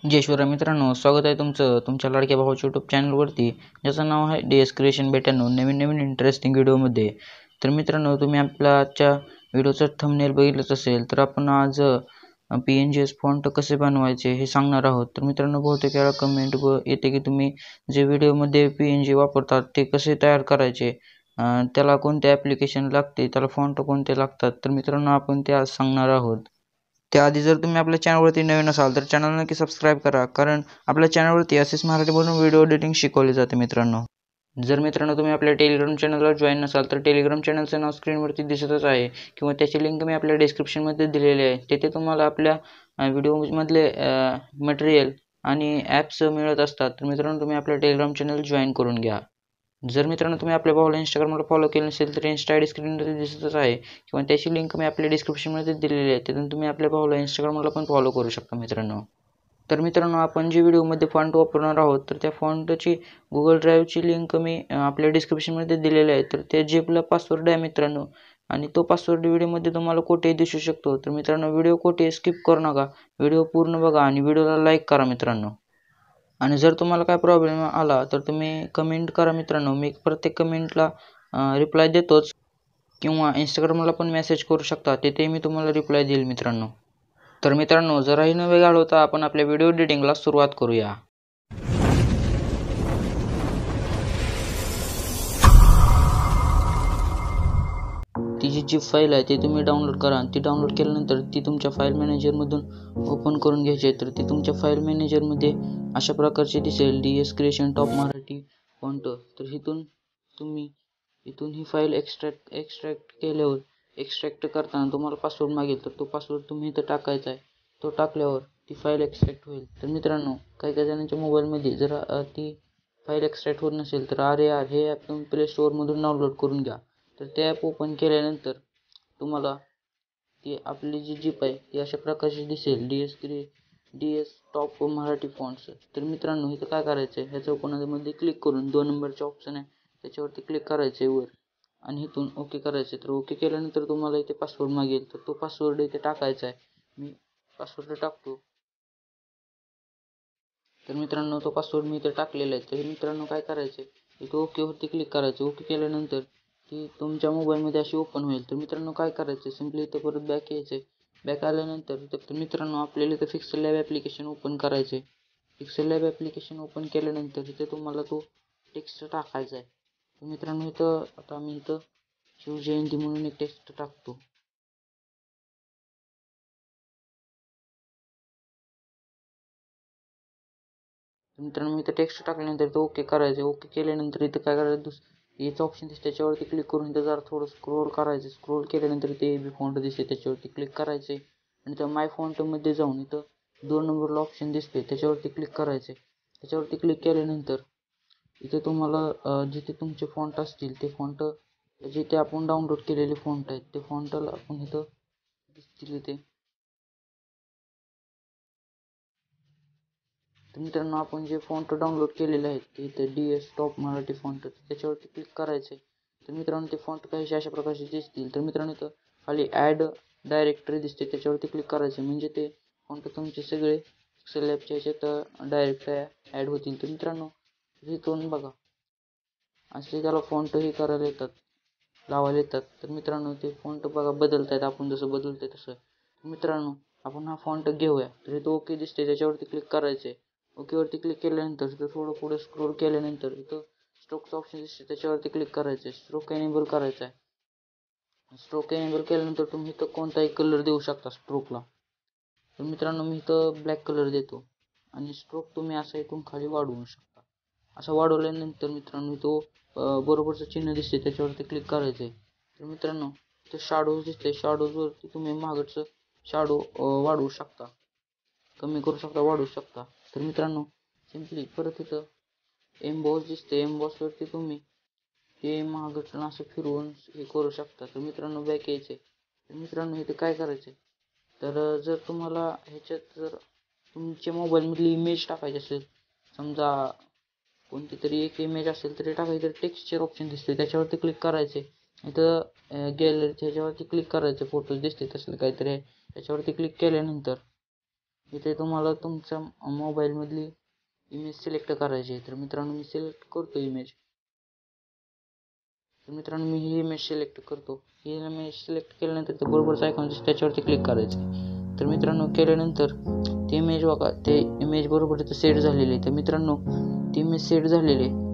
जय शिवराय मित्रांनो, स्वागत आहे तुमचं तुमच्या लाडक्या भावाच्या यूट्यूब चॅनलवरती, ज्याचं नाव आहे DS क्रिएशन भेटून नवीन इंटरेस्टिंग व्हिडिओमध्ये. तर मित्रांनो, तुम्ही आपल्या आजच्या व्हिडिओचं थंबनेल बघितलंच असेल. तर आपण आज PNGs फॉन्ट कसे बनवायचे हे सांगणार आहोत. तर मित्रांनो, बहुतेक वेळा कमेंट येते की तुम्ही जे व्हिडिओमध्ये PNG वापरतात ते कसे तयार करायचे, त्याला कोणते ॲप्लिकेशन लागते, त्याला फॉन्ट कोणते लागतात. तर मित्रांनो, आपण ते आज सांगणार आहोत. त्याआधी जर तुम्ही आपल्या चॅनलवरती नवीन असाल तर चॅनल नक्की सबस्क्राईब करा, कारण आपल्या चॅनलवरती असेच मराठीमधून व्हिडिओ एडिटिंग शिकवले जाते मित्रांनो. जर मित्रांनो तुम्ही आपल्या टेलिग्राम चॅनलला जॉईन नसाल तर टेलिग्राम चॅनलचं नाव स्क्रीनवरती दिसतच आहे, किंवा त्याची लिंक मी आपल्या डिस्क्रिप्शनमध्ये दिलेली आहे. तेथे तुम्हाला आपल्या व्हिडिओमधले मटेरियल आणि ॲप्स मिळत असतात. तर मित्रांनो, तुम्ही आपल्या टेलिग्राम चॅनल जॉईन करून घ्या. जर मित्रांनो तुम्ही आपल्या भावाला इंस्टाग्रामला फॉलो केलं नसेल तर इन्स्टा आय डी स्क्रीनवरती दिसतच आहे, किंवा त्याची लिंक मी आपल्या डिस्क्रिप्शनमध्ये दिलेली आहे. तिथून तुम्ही आपल्या भावाला इंस्टाग्रामला पण फॉलो करू शकता मित्रांनो. तर मित्रांनो, आपण जे व्हिडिओमध्ये फॉन्ट वापरणार आहोत तर त्या फॉन्टची गुगल ड्राईव्हची लिंक मी आपल्या डिस्क्रिप्शनमध्ये दिलेली आहे. तर ते जेपला पासवर्ड आहे मित्रांनो, आणि तो पासवर्ड व्हिडिओमध्ये तुम्हाला कोठेही दिसू शकतो. तर मित्रांनो, व्हिडिओ कोठेही स्किप करू नका, व्हिडिओ पूर्ण बघा आणि व्हिडिओला लाईक करा मित्रांनो. आणि जर तुम्हाला काय प्रॉब्लेम आला तर तुम्ही कमेंट करा मित्रांनो. मी प्रत्येक कमेंटला रिप्लाय देतोच, किंवा इंस्टाग्रामला पण मेसेज करू शकता, तिथे मी तुम्हाला रिप्लाय देईल मित्रांनो. तर मित्रांनो, जराही न वेळ घालवता आपण आपल्या व्हिडिओ एडिटिंगला सुरुवात करूया. ती जी फाईल आहे ती तुम्ही डाउनलोड करा, आणि ती डाउनलोड केल्यानंतर ती तुमच्या फाईल मॅनेजरमधून ओपन करून घ्यायची. तर ती तुमच्या फाईल मॅनेजरमध्ये अशा प्रकारची दिसेल, DS creation top Marathi font. तर इथून ही फाईल एक्स्ट्रॅक्ट केल्यावर, एक्स्ट्रॅक्ट करताना तुम्हाला पासवर्ड मागेल, तर तो पासवर्ड तुम्ही इथं टाकायचा आहे. तो टाकल्यावर ती फाईल एक्स्ट्रॅक्ट होईल. तर मित्रांनो, काही जणांच्या मोबाईलमध्ये जर ती फाईल एक्स्ट्रॅक्ट होत नसेल तर RAR हे ॲप तुम्ही प्ले स्टोअरमधून डाउनलोड करून घ्या. तर ते ॲप ओपन केल्यानंतर तुम्हाला ती आपली जी जीप आहे ती अशा प्रकारची दिसेल, DS टॉप मराठी फॉन्ट्स. तर मित्रांनो, इथं काय करायचं आहे, ह्याच्या ओपनमध्ये क्लिक करून 2 नंबरचे ऑप्शन आहे त्याच्यावरती क्लिक करायचे वर, आणि इथून ओके करायचे. तर ओके केल्यानंतर तुम्हाला इथे पासवर्ड मागेल, तर तो पासवर्ड इथे टाकायचा आहे. मी पासवर्ड टाकतो. तर मित्रांनो, तो पासवर्ड मी इथे टाकलेला आहे. तर मित्रांनो, काय करायचं आहे, इथे ओकेवरती क्लिक करायचं. ओके केल्यानंतर ती तुमच्या मोबाईलमध्ये अशी ओपन होईल. तर मित्रांनो, काय करायचं, सिम्पली इथं परत बॅक यायचं आहे. बॅक आल्यानंतर तर मित्रांनो, आपल्याला इथं पिक्सेल लॅब ॲप्लिकेशन ओपन करायचं आहे. पिक्सेल लॅब ॲप्लिकेशन ओपन केल्यानंतर इथे तुम्हाला तो टेक्स्ट टाकायचा आहे. तर मित्रांनो, इथं आता मी इथं शिवजयंती म्हणून एक टेक्स्ट टाकतो. तर मित्रांनो, मी इथं टेक्स्ट टाकल्यानंतर इथं ओके करायचं. ओके केल्यानंतर इथं काय करायचं, याचं ऑप्शन दिसतं त्याच्यावरती क्लिक करून इथं जरा थोडं स्क्रोल करायचं. स्क्रोल केल्यानंतर ते बी फॉन्ट दिसते त्याच्यावरती क्लिक करायचे, आणि त्या माय फॉन्टमध्ये जाऊन इथं 2 नंबरला ऑप्शन दिसते त्याच्यावरती क्लिक करायचे. त्याच्यावरती क्लिक केल्यानंतर इथे तुम्हाला जिथे तुमचे फॉन्ट असतील ते फॉन्ट, जिथे आपण डाउनलोड केलेले फॉन्ट आहेत ते फॉन्टला आपण इथं दिसतील इथे. तर मित्रांनो, आपण जे फॉन्ट डाउनलोड केलेले आहेत ते इथे DS टॉप मराठी फॉन्ट, त्याच्यावरती क्लिक करायचे. तर मित्रांनो, ते फॉन्ट काहीसे अशा प्रकारचे दिसतील. तर मित्रांनो, इथं खाली ॲड डायरेक्टरी दिसते त्याच्यावरती क्लिक करायचे, म्हणजे ते फॉन्ट तुमचे सगळे पिक्सेल लॅबच्या ह्याच्यात डायरेक्ट ॲड होतील. तर मित्रांनो, इथून बघा असे त्याला फॉन्ट हे करायला येतात, लावायला येतात. तर मित्रांनो, ते फॉन्ट बघा बदलत आहेत, आपण जसं बदलतंय तसं. मित्रांनो, आपण हा फॉन्ट घेऊया. तर इथं ओके दिसते त्याच्यावरती क्लिक करायचे. ओकेवरती क्लिक केल्यानंतर इथं थोडं पुढे स्क्रोल केल्यानंतर इथं स्ट्रोकचं ऑप्शन दिसते त्याच्यावरती क्लिक करायचे. स्ट्रोक एनेबल करायचा आहे. स्ट्रोक एनेबल केल्यानंतर तुम्ही इथं कोणताही कलर देऊ शकता स्ट्रोकला. तर मित्रांनो, मी इथं ब्लॅक कलर देतो, आणि स्ट्रोक तुम्ही असा इथून खाली वाढवू शकता. असं वाढवल्यानंतर मित्रांनो, तो बरोबरचं चिन्ह दिसते त्याच्यावरती क्लिक करायचं आहे. तर मित्रांनो, इथं शॅडोज दिसते, शॅडोजवरती तुम्ही मागचं शॅडो वाढवू शकता, कमी करू शकता, वाढवू शकता. तर मित्रांनो, सिम्पली परत इथं एम्बॉस दिसते, एम्बॉसवरती तुम्ही ते मागचं असं फिरवून हे करू शकता. तर मित्रांनो, बॅक यायचे. तर मित्रांनो, इथे काय करायचं, तर जर तुम्हाला ह्याच्यात जर तुमच्या मोबाईलमधली इमेज टाकायची असेल, समजा कोणती तरी एक इमेज असेल तरी टाकायची, तर टेक्स्चर ऑप्शन दिसते त्याच्यावरती क्लिक करायचे. इथं गॅलरी ह्याच्यावरती क्लिक करायचे, फोटोज दिसते तसलं काहीतरी त्याच्यावरती क्लिक केल्यानंतर इथे तुम्हाला तुमच्या मोबाईलमधली इमेज सिलेक्ट करायची आहे. तर मित्रांनो मी सिलेक्ट करतो इमेज. तर मित्रांनो मी ही इमेज सिलेक्ट करतो. ही इमेज सिलेक्ट केल्यानंतर ते बरोबरच आयकॉन दिसतं त्याच्यावरती क्लिक करायचं. तर मित्रांनो केल्यानंतर ती इमेज बघा, ते इमेज बरोबर इथं सेट झालेली आहे. तर मित्रांनो ती इमेज सेट झालेली आहे.